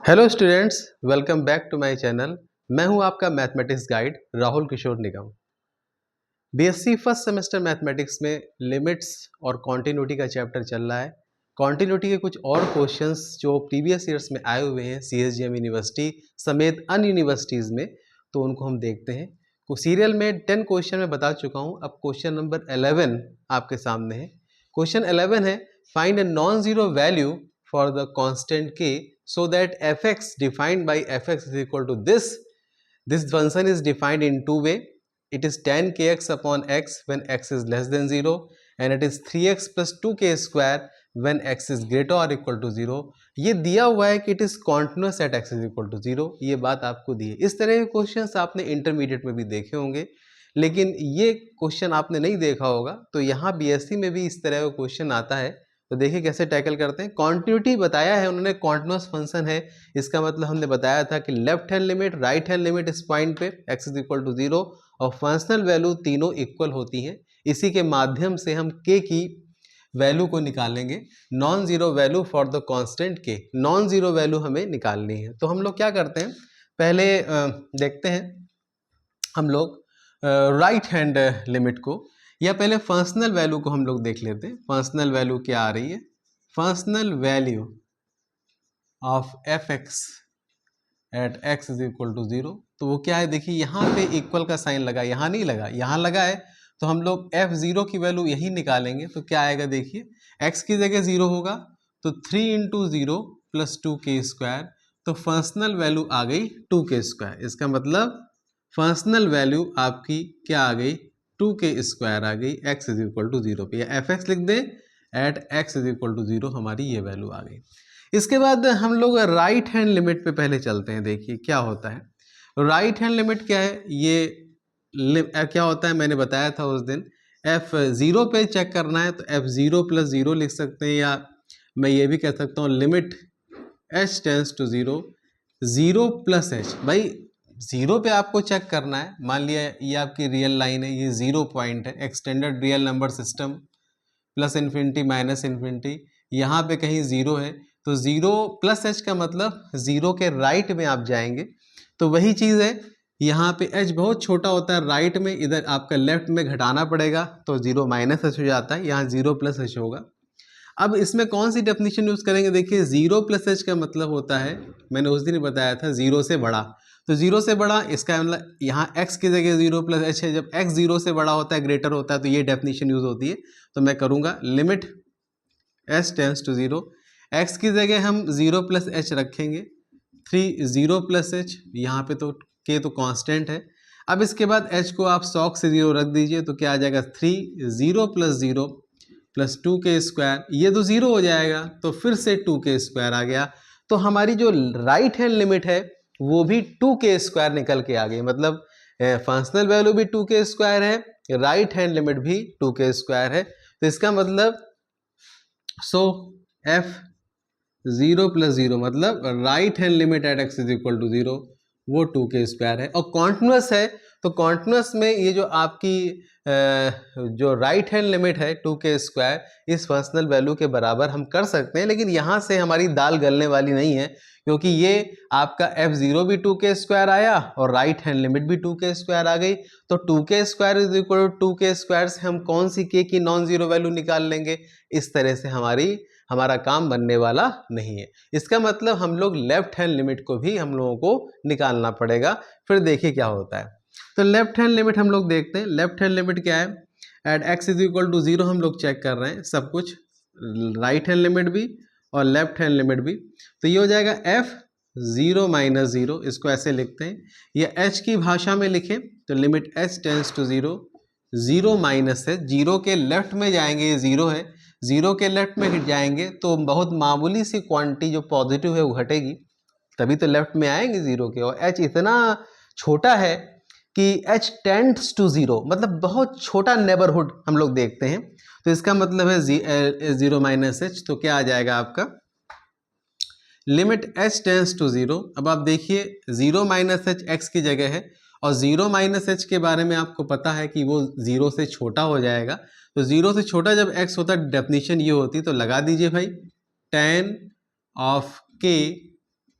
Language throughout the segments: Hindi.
Hello students, welcome back to my channel. मैं हूं आपका mathematics guide Rahul Kishore Nigam. BSc first semester mathematics में लिमिट्स और कॉन्टिन्यूटी का चैप्टर चल रहा है। कॉन्टिन्यूटी के कुछ और क्वेश्चंस जो प्रीवियस ईयर्स में आए हुए हैं सीएसजीएम यूनिवर्सिटी समेत अन्य यूनिवर्सिटीज़ में, तो उनको हम देखते हैं। तो सीरियल में 10 क्वेश्चन मैं बता चुका हूँ। अब क्वेश्चन नंबर 11 आपके सामने है। क्वेश्चन 11 है, find a non zero value for the constant k so that fx defined by fx is equal to this function is defined in two way. It is tan kx upon x when x is less than 0 and it is 3x plus 2k square when x is greater or equal to 0. ये दिया हुआ है कि it is continuous at x is equal to 0। ये बात आपको दी है। इस तरह के क्वेश्चंस आपने इंटरमीडिएट में भी देखे होंगे, लेकिन ये क्वेश्चन आपने नहीं देखा होगा। तो यहाँ बीएससी में भी इस तरह का क्वेश्चन आता है। तो देखिए कैसे टैकल करते हैं। कॉन्टिन्यूटी बताया है उन्होंने, कॉन्टिन्यूस फंक्शन है। इसका मतलब हमने बताया था कि left hand limit, right hand limit इस पॉइंट पे x इज इक्वल टू 0 और फंक्शनल वैल्यू तीनों इक्वल होती हैं। इसी के माध्यम से हम k की वैल्यू को निकालेंगे। Non zero value for the constant k, non zero value हमें निकालनी है। तो हम लोग क्या करते हैं, पहले देखते हैं हम लोग राइट हैंड लिमिट को, या पहले फंक्शनल वैल्यू को हम लोग देख लेते हैं। फंक्शनल वैल्यू क्या आ रही है? Functional value of f x at x is equal to 0। तो वो क्या है, देखिए यहाँ पे इक्वल का साइन लगा, यहाँ नहीं लगा, यहाँ लगा है। तो हम लोग f0 की वैल्यू यही निकालेंगे। तो क्या आएगा, देखिए x की जगह 0 होगा तो 3 इंटू 0 प्लस 2k स्क्वायर। तो फंक्शनल वैल्यू आ गई 2k स्क्वायर। इसका मतलब फंक्शनल वैल्यू आपकी क्या आ गई, 2k स्क्वायर आ गई x इज इक्वल टू 0 पे, या fx लिख दें at x is equal to 0, हमारी ये वैल्यू आ गई। इसके बाद हम लोग राइट हैंड लिमिट पे पहले चलते हैं। देखिए क्या होता है राइट हैंड लिमिट, क्या है ये क्या होता है, मैंने बताया था उस दिन। f0 पे चेक करना है तो f0 प्लस 0 लिख सकते हैं, या मैं ये भी कह सकता हूँ limit h tends to 0, 0 plus h। भाई 0 पे आपको चेक करना है। मान लिया ये आपकी रियल लाइन है, ये 0 पॉइंट है, extended real number system, plus infinity minus infinity, यहाँ पे कहीं 0 है। तो 0 प्लस h का मतलब 0 के राइट में आप जाएंगे। तो वही चीज़ है, यहाँ पे h बहुत छोटा होता है राइट में, इधर आपका लेफ्ट में घटाना पड़ेगा तो 0 माइनस h हो जाता है, यहाँ 0 प्लस h होगा। अब इसमें कौन सी डेफिनेशन यूज़ करेंगे, देखिए 0 प्लस h का मतलब होता है, मैंने उस दिन बताया था 0 से बड़ा। तो 0 से बड़ा, इसका मतलब यहाँ x की जगह 0 प्लस h है। जब x 0 से बड़ा होता है, ग्रेटर होता है, तो ये डेफिनेशन यूज़ होती है। तो मैं करूँगा limit h tends to 0, x की जगह हम 0 प्लस h रखेंगे, 3 0 प्लस h, यहाँ पे तो k तो कांस्टेंट है। अब इसके बाद h को आप 100 से 0 रख दीजिए तो क्या आ जाएगा, 3 0 प्लस 0 प्लस 2k स्क्वायर, ये तो 0 हो जाएगा तो फिर से 2k स्क्वायर आ गया। तो हमारी जो राइट हैंड लिमिट है वो भी 2k स्क्वायर निकल के आ गई। मतलब फंक्शनल वैल्यू भी 2k स्क्वायर है, राइट हैंड लिमिट भी 2k स्क्वायर है। तो इसका मतलब सो f0 प्लस 0 मतलब right hand limit at x is equal to 0, वो 2k स्क्वायर है। और कॉन्टिन्यूस है तो कॉन्टिन्यूस में ये जो आपकी जो राइट हैंड लिमिट है 2k स्क्वायर, इस फंक्शनल वैल्यू के बराबर हम कर सकते हैं। लेकिन यहाँ से हमारी दाल गलने वाली नहीं है, क्योंकि ये आपका f0 भी 2k स्क्वायर आया और राइट हैंड लिमिट भी 2k स्क्वायर आ गई। तो 2k square is equal to 2k square से हम कौन सी k की नॉन जीरो वैल्यू निकाल लेंगे। इस तरह से हमारा काम बनने वाला नहीं है। इसका मतलब हम लोग लेफ्ट हैंड लिमिट को भी हम लोगों को निकालना पड़ेगा। फिर देखिए क्या होता है। तो लेफ्ट हैंड लिमिट हम लोग देखते हैं। लेफ्ट हैंड लिमिट क्या है, at x is equal to 0 हम लोग चेक कर रहे हैं सब कुछ, राइट हैंड लिमिट भी और लेफ्ट हैंड लिमिट भी। तो ये हो जाएगा f0 माइनस 0, इसको ऐसे लिखते हैं। ये h की भाषा में लिखें तो limit h tends to 0, 0 minus है, 0 के लेफ्ट में जाएंगे, ये 0 है, 0 के लेफ्ट में जाएंगे तो बहुत मामूली सी क्वांटिटी जो पॉजिटिव है वो घटेगी, तभी तो लेफ्ट में आएंगे 0 के। और h इतना छोटा है कि h टेंड्स टू 0, मतलब बहुत छोटा नेबरहुड हम लोग देखते हैं। तो इसका मतलब है 0 माइनस h, तो क्या आ जाएगा आपका लिमिट h टेंस टू 0। अब आप देखिए 0 माइनस h x की जगह है, और 0 माइनस h के बारे में आपको पता है कि वो 0 से छोटा हो जाएगा। तो 0 से छोटा जब x होता है, डेफिनेशन ये होती, तो लगा दीजिए भाई tan of k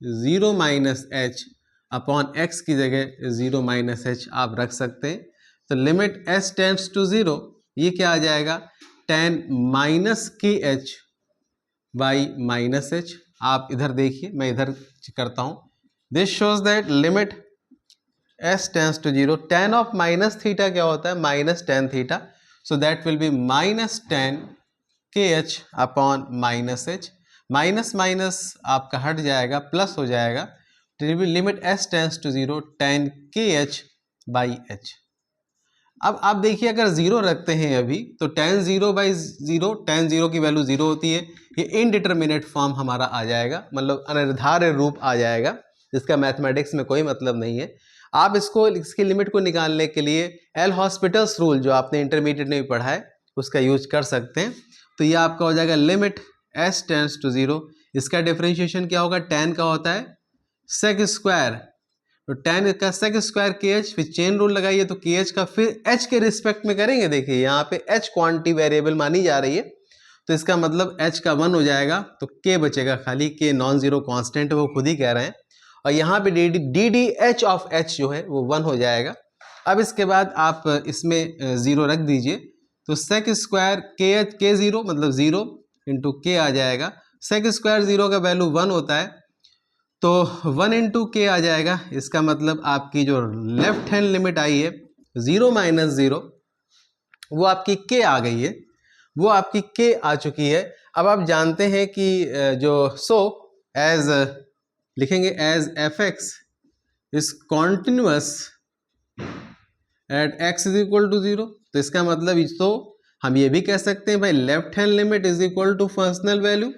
0 minus H upon x की जगह 0 माइनस एच आप रख सकते हैं। तो लिमिट एस टेंड्स टू 0, ये क्या आ जाएगा, tan minus k h by minus h. आप इधर देखिए, मैं इधर करता हूँ। This shows that limit s tends to 0, tan of minus theta क्या होता है, minus tan theta, so that will be minus tan k h upon minus h. Minus minus आपका हट जाएगा, प्लस हो जाएगा, limit s tends to 0 tan k h by h. अब आप देखिए, अगर जीरो रखते हैं अभी तो tan 0 बाई 0, tan 0 की वैल्यू 0 होती है, ये इनडिटर्मिनेट फॉर्म हमारा आ जाएगा, मतलब अनिर्धार्य रूप आ जाएगा, जिसका मैथमेटिक्स में कोई मतलब नहीं है। आप इसकी लिमिट को निकालने के लिए एल हॉस्पिटल्स रूल जो आपने इंटरमीडिएट में भी पढ़ा है उसका यूज कर सकते हैं। तो ये आपका हो जाएगा लिमिट एस टेंस टू 0, इसका डिफरेंशिएशन क्या होगा, tan का होता है सेक स्क्वायर, तो tan का सेक स्क्वायर के एच, फिर चेन रूल लगाइए तो के एच का फिर एच के रिस्पेक्ट में करेंगे। देखिए यहाँ पे एच क्वांटिटी वेरिएबल मानी जा रही है, तो इसका मतलब एच का 1 हो जाएगा, तो के बचेगा खाली, के नॉन जीरो कांस्टेंट है, वो खुद ही कह रहे हैं। और यहाँ पे D D H of H जो है वो 1 हो जाएगा। अब इसके बाद आप इसमें 0 रख दीजिए, तो सेक स्क्वायर के एच के 0 मतलब 0 इंटू के आ जाएगा। सेक स्क्वायर 0 का वैल्यू 1 होता है, तो 1 इंटू के आ जाएगा। इसका मतलब आपकी जो लेफ्ट हैंड लिमिट आई है 0 माइनस 0, वो आपकी के आ गई है, वो आपकी के आ चुकी है। अब आप जानते हैं कि जो एज लिखेंगे as f x is continuous at x is equal to 0, तो इसका मतलब तो हम ये भी कह सकते हैं भाई left hand limit is equal to functional value,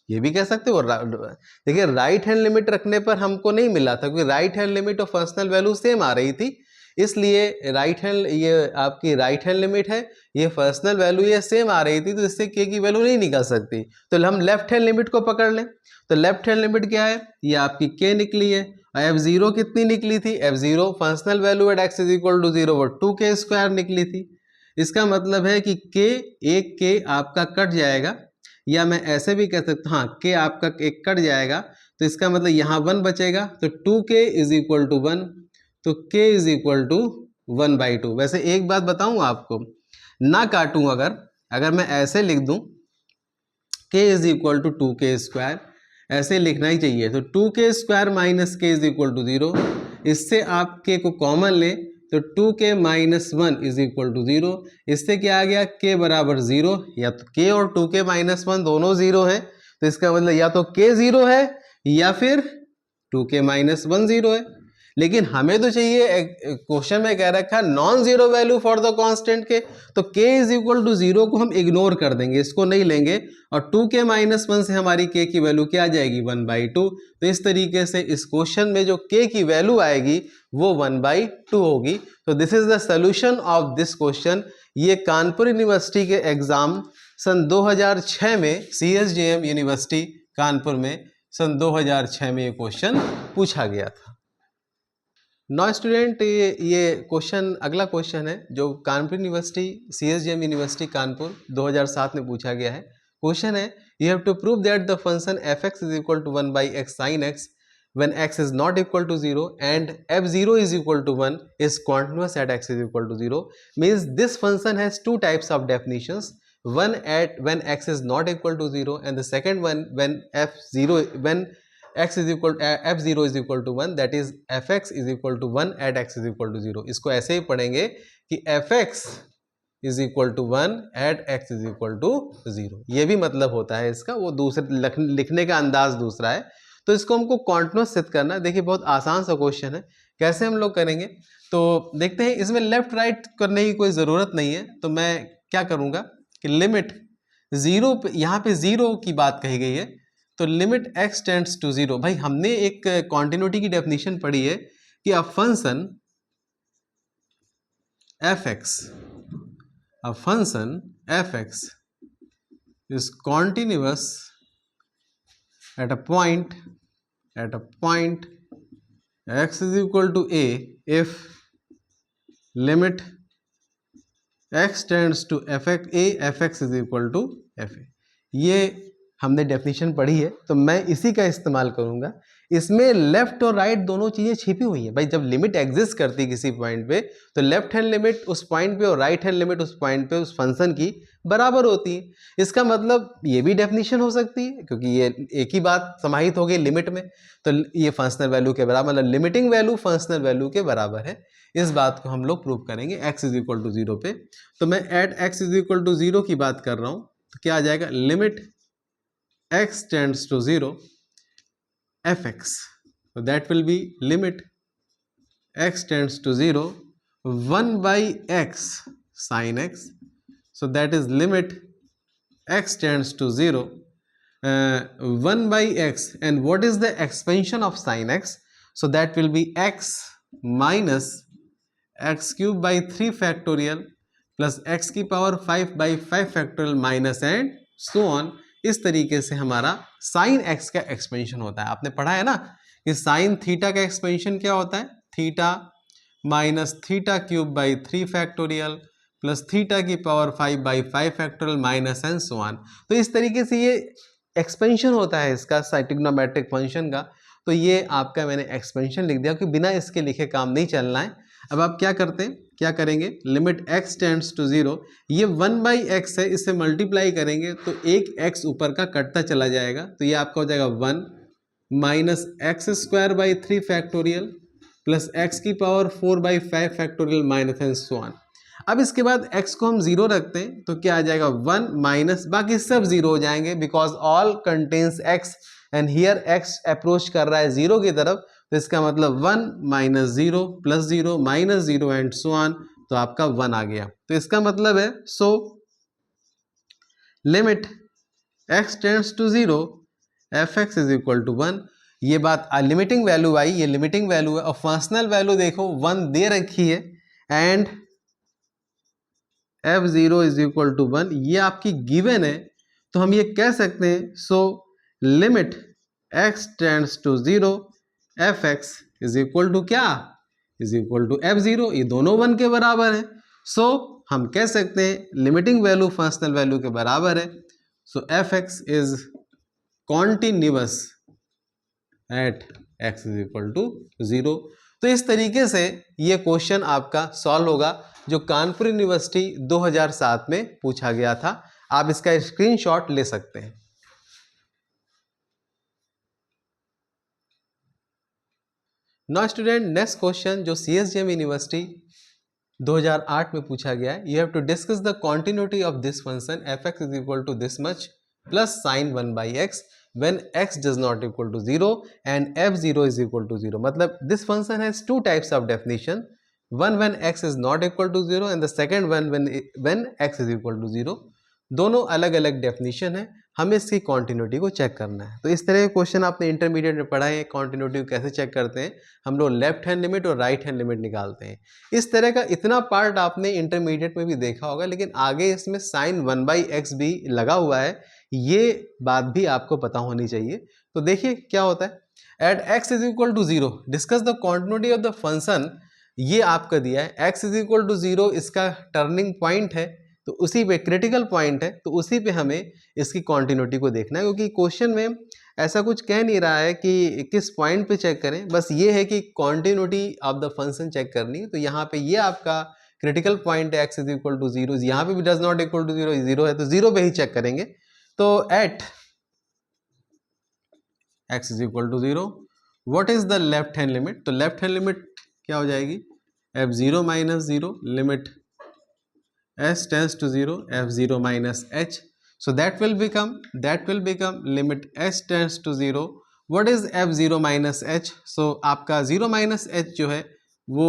ये भी कह सकते हो। देखिए राइट हैंड लिमिट रखने पर हमको नहीं मिला था, क्योंकि राइट हैंड लिमिट और फंक्शनल वैल्यू सेम आ रही थी, इसलिए राइट हैंड, ये आपकी राइट हैंड लिमिट है, ये फंक्शनल वैल्यू ये सेम आ रही थी, तो इससे के की वैल्यू नहीं निकल सकती। तो हम लेफ्ट हैंड लिमिट को पकड़ लें, तो लेफ्ट हैंड लिमिट क्या है, ये आपकी के निकली है। एफ जीरो कितनी निकली थी, f zero functional value at x is equal to 0 वो 2k स्क्वायर निकली थी। इसका मतलब है कि के, एक के आपका कट जाएगा, या मैं ऐसे भी कह सकता हूँ, हाँ के आपका एक कट जाएगा, तो इसका मतलब यहाँ 1 बचेगा, तो 2k इज इक्वल टू 1, तो k इज इक्वल टू 1/2। वैसे एक बात बताऊँ आपको, ना काटूँ, अगर मैं ऐसे लिख दूँ k is equal to 2k square, ऐसे लिखना ही चाहिए, तो 2k square minus k is equal to 0, इससे आप k को कॉमन लें तो 2k minus 1 is equal to 0, इससे क्या आ गया, k बराबर 0, या तो k और 2k माइनस 1 दोनों 0 है, तो इसका मतलब या तो k 0 है या फिर 2k माइनस 1 0 है। लेकिन हमें तो चाहिए, क्वेश्चन में कह रखा है non zero value for the constant के, तो k इज इक्वल टू 0 को हम इग्नोर कर देंगे, इसको नहीं लेंगे, और 2k माइनस 1 से हमारी k की वैल्यू क्या आ जाएगी, 1/2। तो इस तरीके से इस क्वेश्चन में जो k की वैल्यू आएगी वो 1/2 होगी। तो this is the solution of this question. ये कानपुर यूनिवर्सिटी के एग्जाम सन 2006 में, CSJM यूनिवर्सिटी कानपुर में सन 2006 में ये क्वेश्चन पूछा गया था। नौ स्टूडेंट, ये क्वेश्चन, अगला क्वेश्चन है जो Kanpur university, CSJM university Kanpur 2007 में पूछा गया है। क्वेश्चन है, you have to prove that the function f x is equal to 1/x sin x when x is not equal to 0 and f0 is equal to 1 is continuous at x is equal to 0. Means this function has two types of definitions, one at when x is not equal to 0 and the second one when x is equal f0 is equal to 1, that is fx is equal to 1 at x is equal to 0. इसको ऐसे ही पढ़ेंगे कि fx is equal to 1 at x is equal to 0, ये भी मतलब होता है इसका, वो दूसरे लिखने का अंदाज दूसरा है। तो इसको हमको कॉन्टिन्यूअस सिद्ध करना है। देखिए बहुत आसान सा क्वेश्चन है, कैसे हम लोग करेंगे तो देखते हैं। इसमें लेफ्ट राइट करने की कोई ज़रूरत नहीं है, तो मैं क्या करूँगा कि लिमिट 0, यहाँ पे 0 की बात कही गई है, तो लिमिट x टेंड्स टू 0। भाई हमने एक कॉन्टिन्यूटी की डेफिनेशन पढ़ी है कि a function f x is continuous at a point x is equal to a if limit x tends to fx is equal to fa। ये हमने डेफिनेशन पढ़ी है, तो मैं इसी का इस्तेमाल करूंगा। इसमें लेफ्ट और राइट दोनों चीजें छिपी हुई हैं भाई। जब लिमिट एग्जिस्ट करती है किसी पॉइंट पे तो लेफ्ट हैंड लिमिट उस पॉइंट पे और राइट हैंड लिमिट उस पॉइंट पे उस फंक्शन की बराबर होती है। इसका मतलब ये भी डेफिनेशन हो सकती है, क्योंकि ये एक ही बात समाहित हो गई लिमिट में, तो ये फंक्शनल वैल्यू के बराबर, मतलब लिमिटिंग वैल्यू फंक्शनल वैल्यू के बराबर है। इस बात को हम लोग प्रूव करेंगे x इज इक्वल टू 0 पे। तो मैं at x is equal to 0 की बात कर रहा हूं, तो क्या आ जाएगा, limit x tends to 0 fx, so that will be limit x tends to 0 1 by x sin x, so that is limit x tends to 0 1 by x, and what is the expansion of sin x, so that will be x minus x cube by 3 factorial plus x की power 5 by 5 factorial minus and so on। इस तरीके से हमारा साइन x का एक्सपेंशन होता है। आपने पढ़ा है ना कि साइन थीटा का एक्सपेंशन क्या होता है, theta minus theta cube by 3 factorial plus theta की power 5 by 5 factorial minus and so on. तो इस तरीके से ये एक्सपेंशन होता है इसका ट्रिग्नोमेट्रिक फंक्शन का। तो ये आपका मैंने एक्सपेंशन लिख दिया कि बिना इसके लिखे काम नहीं चलना है। अब आप क्या करते हैं, क्या करेंगे, लिमिट x टेंड्स टू 0, ये 1 बाई एक्स है, इससे मल्टीप्लाई करेंगे तो एक x ऊपर का कटता चला जाएगा, तो ये आपका हो जाएगा 1 minus x square by 3 factorial plus x की power 4 by 5 factorial minus and so on. अब इसके बाद x को हम 0 रखते हैं तो क्या आ जाएगा 1 माइनस, बाकी सब 0 हो जाएंगे because all contains x and here x approach कर रहा है 0 की तरफ, तो इसका मतलब 1 minus 0 plus 0 minus 0 and so on, तो आपका 1 आ गया। तो इसका मतलब है so limit x tends to 0 fx is equal to 1। ये बात लिमिटिंग वैल्यू आई, ये लिमिटिंग वैल्यू है और फंक्शनल वैल्यू देखो 1 दे रखी है and f0 is equal to 1, ये आपकी गिवन है। तो हम ये कह सकते हैं so limit x tends to 0 fx is equal to क्या, इज इक्वल टू f0, ये दोनों 1 के बराबर है। सो हम कह सकते हैं लिमिटिंग वैल्यू फंक्शनल वैल्यू के बराबर है। So fx is continuous at x is equal to 0। तो इस तरीके से ये क्वेश्चन आपका सॉल्व होगा जो कानपुर यूनिवर्सिटी 2007 में पूछा गया था। आप इसका स्क्रीनशॉट ले सकते हैं। नाउ स्टूडेंट, नेक्स्ट क्वेश्चन जो CSGM यूनिवर्सिटी 2008 में पूछा गया है, you have to discuss the continuity of this function fx is equal to this much plus sine 1 by x when x does not equal to 0 and f0 is equal to 0। मतलब this function has two types of definition, one when x is not equal to 0 and the second one when x is equal to 0। दोनों अलग अलग डेफिनेशन है, हमें इसकी कॉन्टिन्यूटी को चेक करना है। तो इस तरह के क्वेश्चन आपने इंटरमीडिएट में पढ़ा है, कॉन्टिन्यूटी को कैसे चेक करते हैं, हम लोग लेफ्ट हैंड लिमिट और राइट हैंड लिमिट निकालते हैं। इस तरह का इतना पार्ट आपने इंटरमीडिएट में भी देखा होगा, लेकिन आगे इसमें साइन 1 बाई एक्स भी लगा हुआ है, ये बात भी आपको पता होनी चाहिए। तो देखिए क्या होता है, at x is equal to 0 discuss the continuity of the function. ये आपका दिया है x इज इक्वल टू 0, इसका टर्निंग पॉइंट है, तो उसी पे क्रिटिकल पॉइंट है, तो उसी पे हमें इसकी कॉन्टिन्यूटी को देखना है, क्योंकि क्वेश्चन में ऐसा कुछ कह नहीं रहा है कि किस पॉइंट पे चेक करें, बस ये है कि continuity of the function check करनी है। तो यहाँ पे ये आपका क्रिटिकल पॉइंट है, x इज इक्वल टू 0, यहाँ पे भी डज नॉट इक्वल टू 0, 0 है तो 0 पे ही चेक करेंगे। तो at x is equal to 0 what is the left hand limit, तो लेफ्ट हैंड लिमिट क्या हो जाएगी, f0 minus 0 limit s tends to 0 f0 minus h, so that will become limit s tends to 0। what is f0 minus h, so आपका 0 minus h जो है वो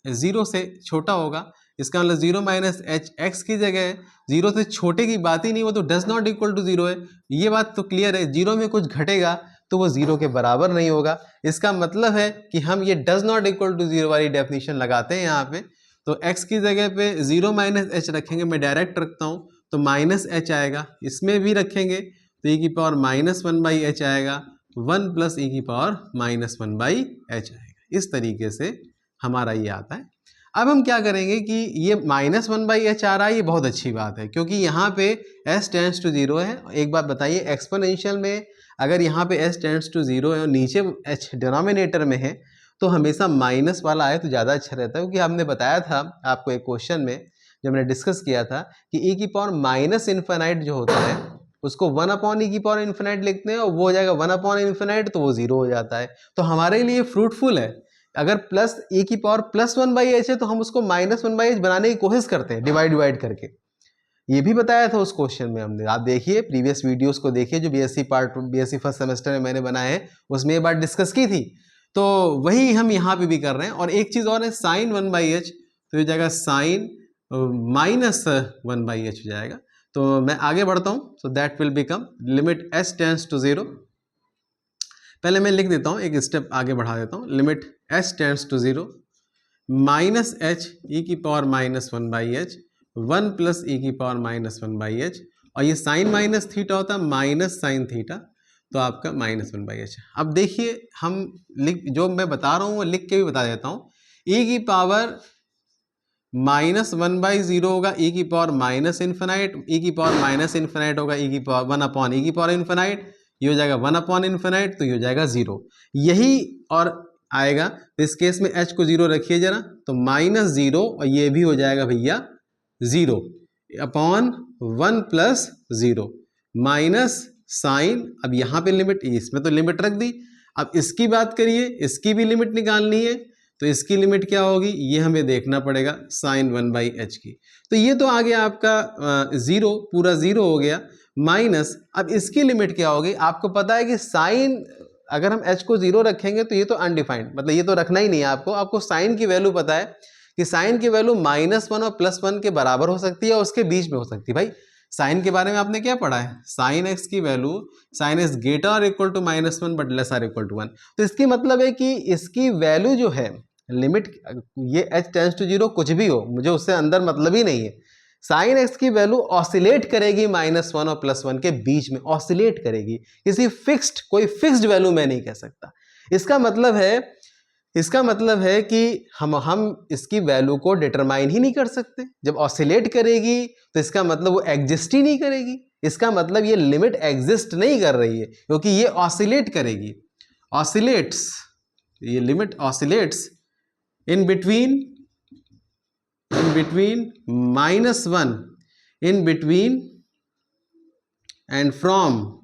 0 से छोटा होगा, इसका मतलब 0 माइनस एच एक्स की जगह है, 0 से छोटे की बात ही नहीं, वो तो डज नॉट इक्वल टू 0 है, ये बात तो क्लियर है। 0 में कुछ घटेगा तो वो 0 के बराबर नहीं होगा, इसका मतलब है कि हम ये डज नॉट इक्वल टू 0 वाली डेफिनेशन लगाते हैं यहाँ पे। तो x की जगह पे 0 माइनस एच रखेंगे, मैं डायरेक्ट रखता हूँ तो माइनस एच आएगा, इसमें भी रखेंगे तो e की पावर माइनस 1 बाई एच आएगा, 1 प्लस e की पावर माइनस 1 बाई एच आएगा। इस तरीके से हमारा ये आता है। अब हम क्या करेंगे कि ये माइनस 1 बाई एच आ रहा है, ये बहुत अच्छी बात है, क्योंकि यहाँ पे s टेंड्स टू 0 है। एक बात बताइए, एक्सपोनेंशियल में अगर यहाँ पे एच टेंड्स टू जीरो है और नीचे एच डिनोमिनेटर में है तो हमेशा माइनस वाला आए तो ज़्यादा अच्छा रहता है, क्योंकि हमने बताया था आपको एक क्वेश्चन में जब मैंने डिस्कस किया था कि e की पावर माइनस इन्फिनाइट जो होता है उसको 1 अपॉन e की पावर इन्फिनाइट लिखते हैं और वो हो जाएगा 1 अपॉन इन्फिनाइट तो वो जीरो हो जाता है। तो हमारे लिए फ्रूटफुल है, अगर प्लस e की पावर प्लस 1/h है तो हम उसको माइनस 1/h बनाने की कोशिश करते हैं डिवाइड करके। ये भी बताया था उस क्वेश्चन में हमने, आप देखिए प्रीवियस वीडियोस को देखिए जो बीएससी फर्स्ट सेमेस्टर में मैंने बनाए हैं उसमें ये बात डिस्कस की थी। तो वही हम यहाँ पे भी कर रहे हैं। और एक चीज़ और है साइन 1/h, तो ये जाएगा साइन माइनस 1/h हो जाएगा। तो मैं आगे बढ़ता हूँ, so that will become limit h tends to 0। पहले मैं लिख देता हूँ, एक स्टेप आगे बढ़ा देता हूँ। Limit h tends to 0 minus h e की power minus 1/h 1 plus e की पावर माइनस 1/h, और ये साइन माइनस थीटा होता है माइनस साइन थीटा, तो आपका माइनस 1/h। अब देखिए हम जो मैं बता रहा हूँ वो लिख के भी बता देता हूँ। e की पावर माइनस 1/0 होगा e की पावर माइनस इन्फिनाइट, e की पावर माइनस इन्फिनाइट होगा e की पावर 1 अपॉन e की पावर इन्फिनाइट, ये हो जाएगा 1 अपॉन इन्फिनाइट, तो ये हो जाएगा 0। यही और आएगा, तो इस केस में h को 0 रखिए जरा, तो माइनस 0 और ये भी हो जाएगा भैया 0 अपॉन 1 प्लस 0 माइनस साइन। अब यहाँ पे लिमिट, इसमें तो लिमिट रख दी, अब इसकी बात करिए, इसकी भी लिमिट निकालनी है, तो इसकी लिमिट क्या होगी ये हमें देखना पड़ेगा साइन 1/h की। तो ये तो आ गया आपका 0, पूरा 0 हो गया, माइनस अब इसकी लिमिट क्या होगी। आपको पता है कि साइन अगर हम h को 0 रखेंगे तो ये तो अनडिफाइंड, मतलब ये तो रखना ही नहीं है आपको साइन की वैल्यू पता है कि साइन की वैल्यू -1 और +1 के बराबर हो सकती है और उसके बीच में हो सकती है। भाई साइन के बारे में आपने क्या पढ़ा है, साइन x की वैल्यू साइन x ग्रेटर और इक्वल टू -1 बट लेस और इक्वल टू 1। तो इसकी मतलब है कि इसकी वैल्यू जो है लिमिट, ये h टेंड्स टू 0 कुछ भी हो, मुझे उससे अंदर मतलब ही नहीं है। साइन x की वैल्यू ऑसिलेट करेगी -1 और +1 के बीच में, ऑसिलेट करेगी, किसी फिक्स्ड, कोई फिक्स्ड वैल्यू मैं नहीं कह सकता। इसका मतलब है कि हम इसकी वैल्यू को डिटरमाइन ही नहीं कर सकते। जब ऑसिलेट करेगी तो इसका मतलब वो एग्जिस्ट ही नहीं करेगी, इसका मतलब ये लिमिट एग्जिस्ट नहीं कर रही है, क्योंकि ये ऑसिलेट करेगी, ऑसिलेट्स, ये limit oscillates in between -1 in between and from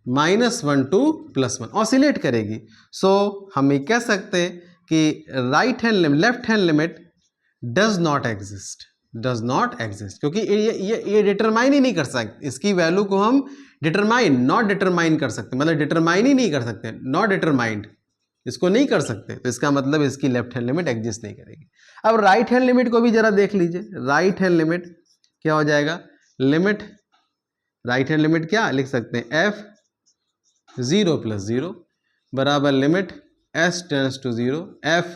-1 to +1 oscillate करेगी। सो हम ये कह सकते हैं कि left hand limit does not exist, क्योंकि ये डिटरमाइन ही नहीं कर सकते, इसकी वैल्यू को हम नॉट डिटरमाइन कर सकते, मतलब डिटरमाइन ही नहीं कर सकते, नॉट डिटरमाइंड, इसको नहीं कर सकते, तो इसका मतलब इसकी लेफ्ट हैंड लिमिट एग्जिस्ट नहीं करेगी। अब राइट हैंड लिमिट को भी जरा देख लीजिए, राइट हैंड लिमिट क्या हो जाएगा, लिमिट राइट हैंड लिमिट क्या लिख सकते हैं, f 0 + 0 बराबर limit s tends to 0 f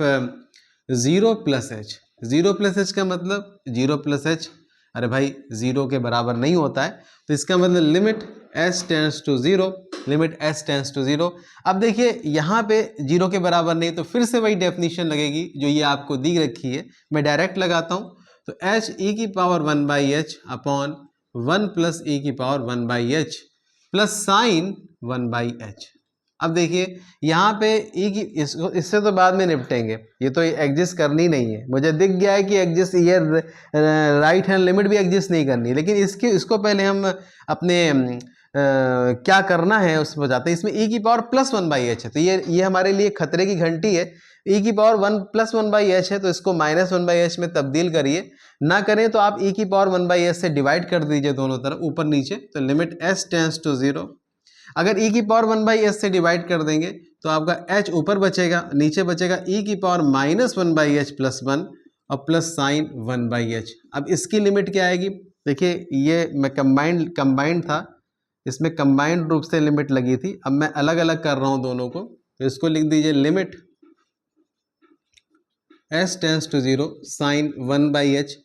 0 + h। 0 + h का मतलब 0 + h, अरे भाई 0 के बराबर नहीं होता है, तो इसका मतलब limit s tends to 0, limit s tends to 0। अब देखिए यहाँ पे 0 के बराबर नहीं, तो फिर से वही डेफिनेशन लगेगी जो ये आपको दी रखी है, मैं डायरेक्ट लगाता हूँ। तो h e की power 1/h upon 1 plus e की power 1/h plus sign 1/h। अब देखिए यहाँ पे e की इससे तो बाद में निपटेंगे, ये तो एग्जिस्ट करनी नहीं है, मुझे दिख गया है कि एग्जिस्ट, ये राइट हैंड लिमिट भी एग्जिस्ट नहीं करनी, लेकिन इसको पहले हम अपने क्या करना है उस पर जाते हैं। इसमें e की पावर +1/h है, तो ये हमारे लिए खतरे की घंटी है। e की पावर 1 + 1/h है, तो इसको -1/h में तब्दील करिए, ना करें तो आप e की पावर 1/h से डिवाइड कर दीजिए दोनों तरफ ऊपर नीचे, तो लिमिट s टेंड्स टू 0। अगर e की पावर 1/h से डिवाइड कर देंगे तो आपका h ऊपर बचेगा, नीचे बचेगा e की पावर -1/h + 1 और प्लस साइन 1/h। अब इसकी लिमिट क्या आएगी, देखिए ये मैं कंबाइंड था, इसमें कंबाइंड रूप से लिमिट लगी थी, अब मैं अलग अलग कर रहा हूं दोनों को, तो इसको लिख दीजिए limit s tends to 0 sine 1/h।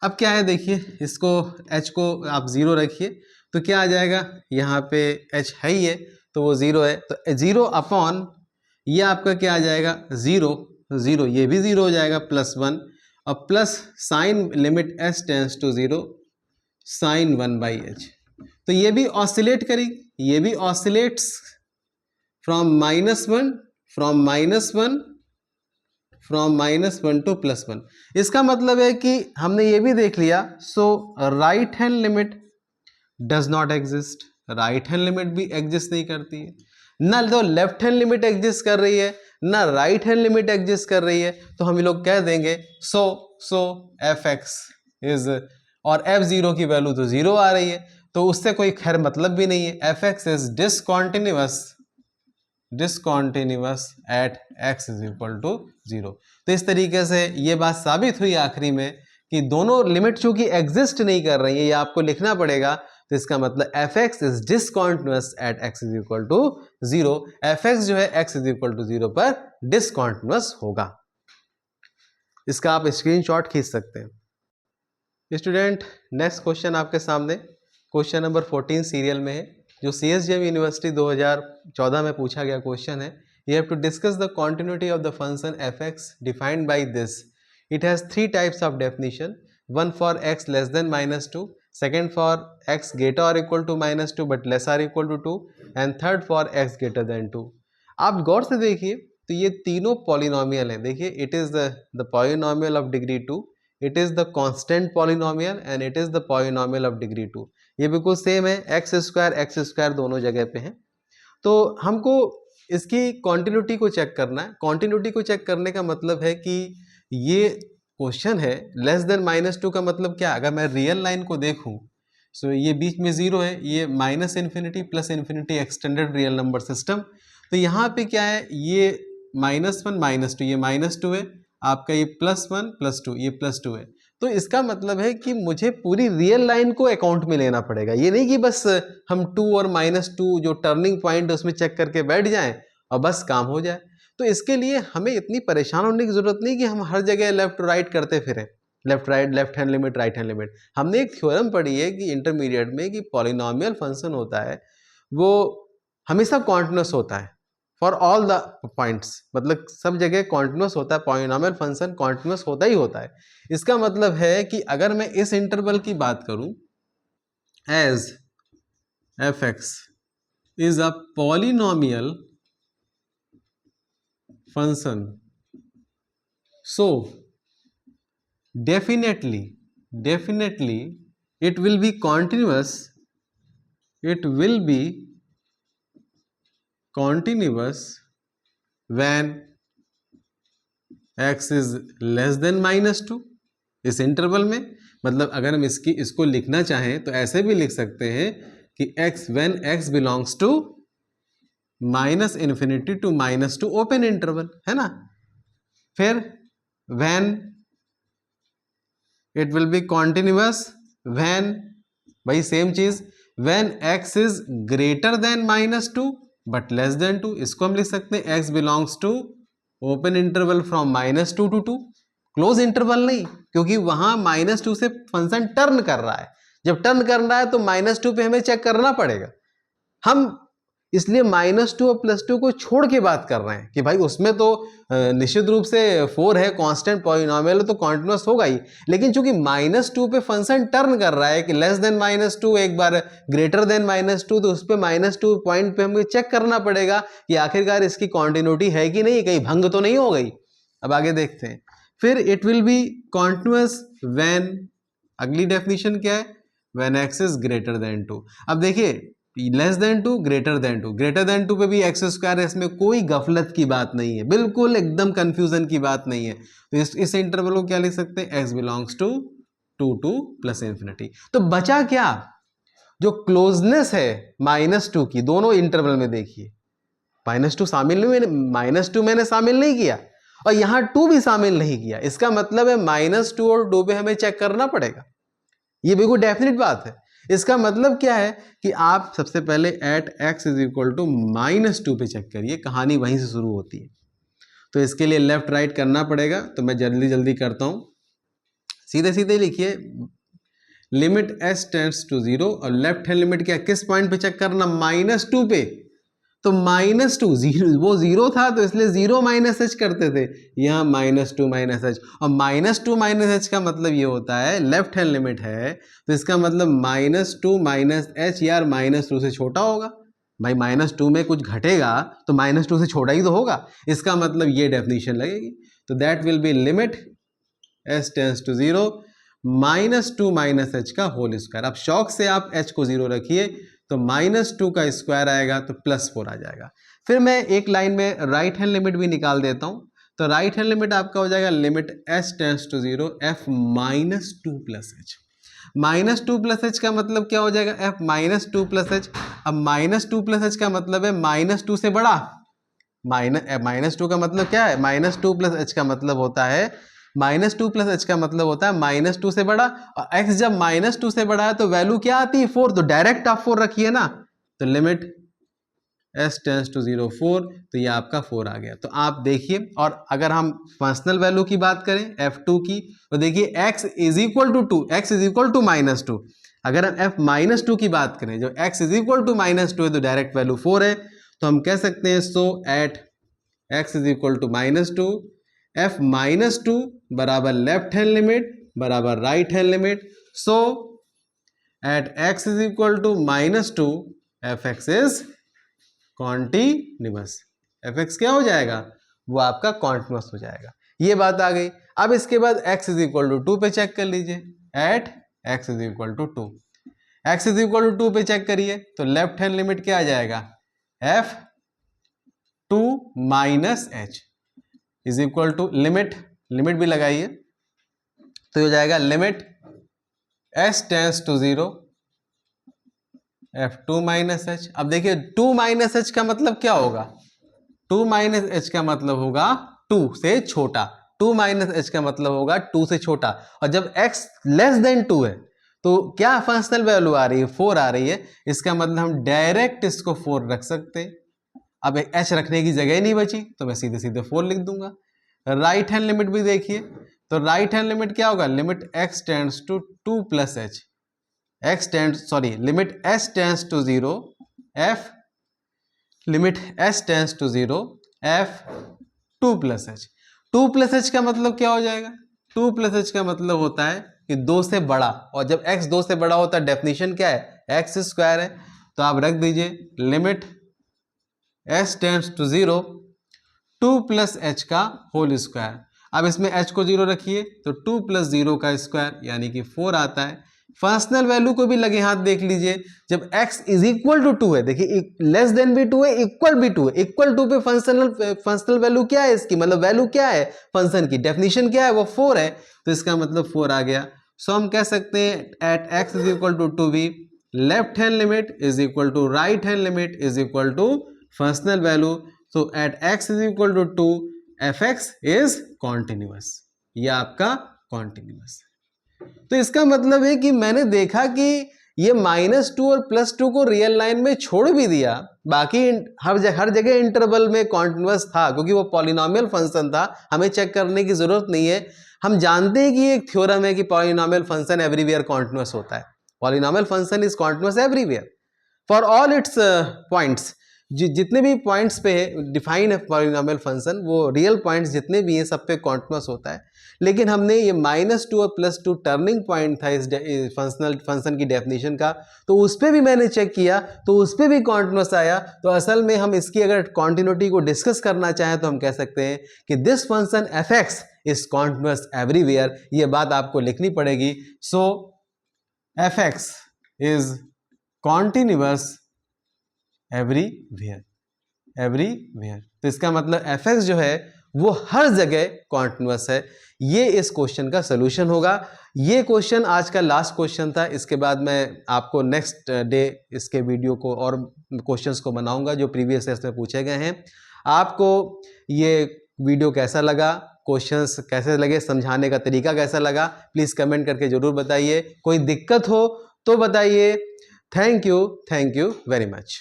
अब क्या है देखिए, इसको h को आप 0 रखिए तो क्या आ जाएगा, यहाँ पे h है ही है तो वो 0 है, तो 0 अपॉन ये आपका क्या आ जाएगा 0, ये भी 0 हो जाएगा +1 और plus sine limit s tends to 0 sine 1/h। तो ये भी ऑसिलेट करेगी, ये भी ऑसिलेट्स फ्रॉम -1 फ्रॉम -1 टू +1। इसका मतलब है कि हमने ये भी देख लिया, so right hand limit does not exist, right hand limit भी एग्जिस्ट नहीं करती है, ना तो लेफ्ट हैंड लिमिट एग्जिस्ट कर रही है ना राइट हैंड लिमिट एग्जिस्ट कर रही है। तो हम लोग कह देंगे सो एफ एक्स इज, और एफ जीरो की वैल्यू तो 0 आ रही है, तो उससे कोई खैर मतलब भी नहीं है। F x is discontinuous at x is equal to 0। तो इस तरीके से ये बात साबित हुई आखिरी में कि दोनों लिमिट चूंकि एग्जिस्ट नहीं कर रही है, ये आपको लिखना पड़ेगा। तो इसका मतलब f x is discontinuous at x is equal to 0। F x जो है एक्स इज इक्वल टू 0 पर डिसकॉन्टिन्यूअस होगा। इसका आप स्क्रीनशॉट खींच सकते हैं। स्टूडेंट, नेक्स्ट क्वेश्चन आपके सामने क्वेश्चन नंबर 14 सीरियल में है, जो CSGM यूनिवर्सिटी 2014 में पूछा गया क्वेश्चन है। You have to discuss the continuity of the function f(x) defined by this. It has 3 types of definition. One for x less than -2, second for x greater or equal to -2 but less or equal to 2, and third for x greater than 2. आप गौर से देखिए तो ये तीनों पॉलिनोमियल हैं। देखिए, it is the polynomial of degree 2, it is the constant polynomial and it is the polynomial of degree 2. ये बिल्कुल सेम है, एक्स स्क्वायर दोनों जगह पे हैं। तो हमको इसकी कॉन्टिन्यूटी को चेक करना है। कॉन्टिन्यूटी को चेक करने का मतलब है कि ये क्वेश्चन है लेस देन -2 का मतलब क्या? अगर मैं रियल लाइन को देखूं सो ये बीच में 0 है, ये -∞ +∞ एक्सटेंडेड रियल नंबर सिस्टम। तो यहाँ पे क्या है, ये -1 -2, ये -2 है, आपका ये +1 +2, ये +2 है। तो इसका मतलब है कि मुझे पूरी रियल लाइन को अकाउंट में लेना पड़ेगा। ये नहीं कि बस हम 2 और -2 जो टर्निंग पॉइंट है उसमें चेक करके बैठ जाएं और बस काम हो जाए। तो इसके लिए हमें इतनी परेशान होने की जरूरत नहीं कि हम हर जगह लेफ्ट राइट करते फिरें, left right, left hand limit, right hand limit. हमने एक थ्योरम पढ़ी है कि इंटरमीडिएट में कि पॉलिनोमियल फंक्शन होता है वो हमेशा कॉन्टिन्यूस होता है फॉर ऑल द पॉइंट्स, मतलब सब जगह कॉन्टिन्यूस होता है। पॉलिनोमियल फंक्शन कॉन्टिन्यूस होता ही होता है। इसका मतलब है कि अगर मैं इस इंटरवल की बात करूं, as f x is a polynomial function, so definitely it will be continuous when x is less than -2। इस इंटरवल में, मतलब अगर हम इसको लिखना चाहें तो ऐसे भी लिख सकते हैं कि when x belongs to -∞ to -2 open interval, है ना। फिर when it will be continuous when, भाई सेम चीज, when x is greater than -2 but less than 2। इसको हम लिख सकते हैं x belongs to open interval from -2 to 2, close interval नहीं, क्योंकि वहां -2 से फंक्शन टर्न कर रहा है। जब टर्न कर रहा है तो -2 पे हमें चेक करना पड़ेगा। हम इसलिए -2 और +2 को छोड़ के बात कर रहे हैं कि भाई उसमें तो निश्चित रूप से 4 है, कांस्टेंट पॉलिनोमियल तो कॉन्टिन्यूस होगा ही, लेकिन चूंकि -2 पे फंक्शन टर्न कर रहा है कि लेस देन -2, एक बार ग्रेटर देन -2, तो उस पे -2 पॉइंट पे हमें चेक करना पड़ेगा कि आखिरकार इसकी कॉन्टिन्यूटी है कि नहीं, कहीं भंग तो नहीं हो गई। अब आगे देखते हैं। फिर it will be continuous when, अगली डेफिनेशन क्या है, when x is greater than 2। अब देखिए, लेस देन 2, ग्रेटर देन 2 पे भी एक्स स्क्वायर है, इसमें कोई गफलत की बात नहीं है, बिल्कुल एकदम कंफ्यूजन की बात नहीं है। तो इस इंटरवल को क्या लिख सकते हैं, एक्स बिलोंग्स टू 2 +∞। तो बचा क्या, जो क्लोजनेस है -2 की, दोनों इंटरवल में देखिए -2 शामिल नहीं, -2 मैंने शामिल नहीं किया और यहां 2 भी शामिल नहीं किया। इसका मतलब है -2 और 2 पे हमें चेक करना पड़ेगा, ये बिल्कुल डेफिनेट बात है। इसका मतलब क्या है कि आप सबसे पहले at x is equal to -2 पे चेक करिए, कहानी वहीं से शुरू होती है। तो इसके लिए लेफ्ट राइट करना पड़ेगा, तो मैं जल्दी करता हूं। सीधे लिखिए, लिमिट s टेंड्स टू 0 और लेफ्ट हैंड लिमिट क्या, किस पॉइंट पे चेक करना, -2 पे। तो -2 0, वो 0 था तो इसलिए 0 -h करते थे, यहाँ -2 -h, और -2 -h का मतलब ये होता है लेफ्ट हैंड लिमिट है, तो इसका मतलब -2 -h यार -2 से छोटा होगा। भाई -2 में कुछ घटेगा तो -2 से छोटा ही तो होगा, इसका मतलब ये डेफिनेशन लगेगी। तो that will be limit s tends to 0 -2 minus h का होल स्क्वायर। अब शौक से आप h को 0 रखिए तो -2 का स्क्वायर आएगा तो +4 आ जाएगा। फिर मैं एक लाइन में राइट हैंड लिमिट भी निकाल देता हूं, तो राइट हैंड लिमिट आपका हो जाएगा limit s tends to 0 f -2 + h। -2 + h का मतलब क्या हो जाएगा, f -2 + h। अब -2 + h का मतलब है -2 से बड़ा, -2 का मतलब क्या है, -2 + h का मतलब होता है -2 + h का मतलब होता है -2 से बड़ा, और x जब -2 से बड़ा है तो वैल्यू क्या आती है 4, तो डायरेक्ट आप 4 रखिए ना, तो लिमिट s टेंस टू 0 4, तो ये आपका 4 आ गया। तो आप देखिए, और अगर हम फंक्शनल वैल्यू की बात करें f2 की, तो देखिए x = 2, x = -2। अगर हम f -2 की बात करें, जो x = -2 है तो डायरेक्ट वैल्यू 4 है, तो हम कह सकते हैं सो एट x = -2 f -2 बराबर लेफ्ट हैंड लिमिट बराबर right hand limit, so at x = -2 fx is continuous. fx क्या हो जाएगा, वो आपका कॉन्टिन्यूअस हो जाएगा। ये बात आ गई। अब इसके बाद x = 2 पे चेक कर लीजिए, एट x = 2, x = 2 पे चेक करिए तो लेफ्ट हैंड लिमिट क्या आ जाएगा, f2 - h is equal to limit भी लगाइए, तो हो जाएगा limit s tends to 0 f2 - h। अब देखिए 2 - h का मतलब क्या होगा, 2 - h का मतलब होगा 2 से छोटा, 2 - h का मतलब होगा 2 से छोटा, और जब x <2 है तो क्या फंक्शनल वैल्यू आ रही है, 4 आ रही है, इसका मतलब हम डायरेक्ट इसको 4 रख सकते हैं। अब h रखने की जगह ही नहीं बची तो मैं सीधे सीधे 4 लिख दूंगा। राइट हैंड लिमिट भी देखिए, तो राइट हैंड लिमिट क्या होगा, limit x tends to 2 + h, limit s tends to 0 f, limit s tends to 0 f 2 + h। 2 + h का मतलब क्या हो जाएगा, 2 + h का मतलब होता है कि 2 से बड़ा, और जब x 2 से बड़ा होता है डेफिनेशन क्या है, x² है, तो आप रख दीजिए limit s tends to 0 2 + h का होल स्क्वायर। अब इसमें h को 0 रखिए तो 2 + 0 का स्क्वायर यानी कि 4 आता है। फंक्शनल वैल्यू को भी लगे हाथ देख लीजिए, जब x = 2 है, देखिए लेस देन भी 2 है, इक्वल भी 2 है, इक्वल 2 पे फंक्शनल वैल्यू क्या है इसकी, मतलब वैल्यू क्या है फंक्शन की, डेफिनेशन क्या है, वो 4 है, तो इसका मतलब 4 आ गया। सो हम कह सकते हैं एट x = 2 भी left hand limit is equal to right hand limit is equal to functional value, so at x = 2 fx is continuous, ये आपका continuous। तो इसका मतलब है कि मैंने देखा कि ये -2 और +2 को रियल लाइन में छोड़ भी दिया, बाकी हर जगह इंटरवल में कॉन्टिन्यूअस था, क्योंकि वो पॉलिनोमियल फंक्शन था, हमें चेक करने की जरूरत नहीं है। हम जानते हैं कि एक थ्योरम है कि पॉलिनोमियल फंक्शन एवरीवेयर कॉन्टिन्यूअस होता है, polynomial function is continuous everywhere for all it's points. जितने भी पॉइंट्स पे डिफाइन है पॉलिनोमियल फंक्शन, वो रियल पॉइंट्स जितने भी हैं सब पे कॉन्टिन्यूअस होता है। लेकिन हमने ये -2 और +2 टर्निंग पॉइंट था इस फंक्शन की डेफिनेशन का, तो उस पर भी मैंने चेक किया तो उस पर भी कॉन्टिन्यूअस आया। तो असल में हम इसकी अगर कॉन्टिन्यूटी को डिस्कस करना चाहें तो हम कह सकते हैं कि this function fx is continuous everywhere, ये बात आपको लिखनी पड़ेगी। सो fx इज कॉन्टिन्यूअस एवरीवेयर, तो इसका मतलब fx जो है वो हर जगह कॉन्टिन्यूअस है। ये इस क्वेश्चन का सोल्यूशन होगा। ये क्वेश्चन आज का लास्ट क्वेश्चन था, इसके बाद मैं आपको नेक्स्ट डे इसके वीडियो को और क्वेश्चंस को बनाऊंगा जो प्रीवियस ईयर में पूछे गए हैं। आपको ये वीडियो कैसा लगा, क्वेश्चंस कैसे लगे, समझाने का तरीका कैसा लगा, प्लीज़ कमेंट करके ज़रूर बताइए। कोई दिक्कत हो तो बताइए। Thank you very much.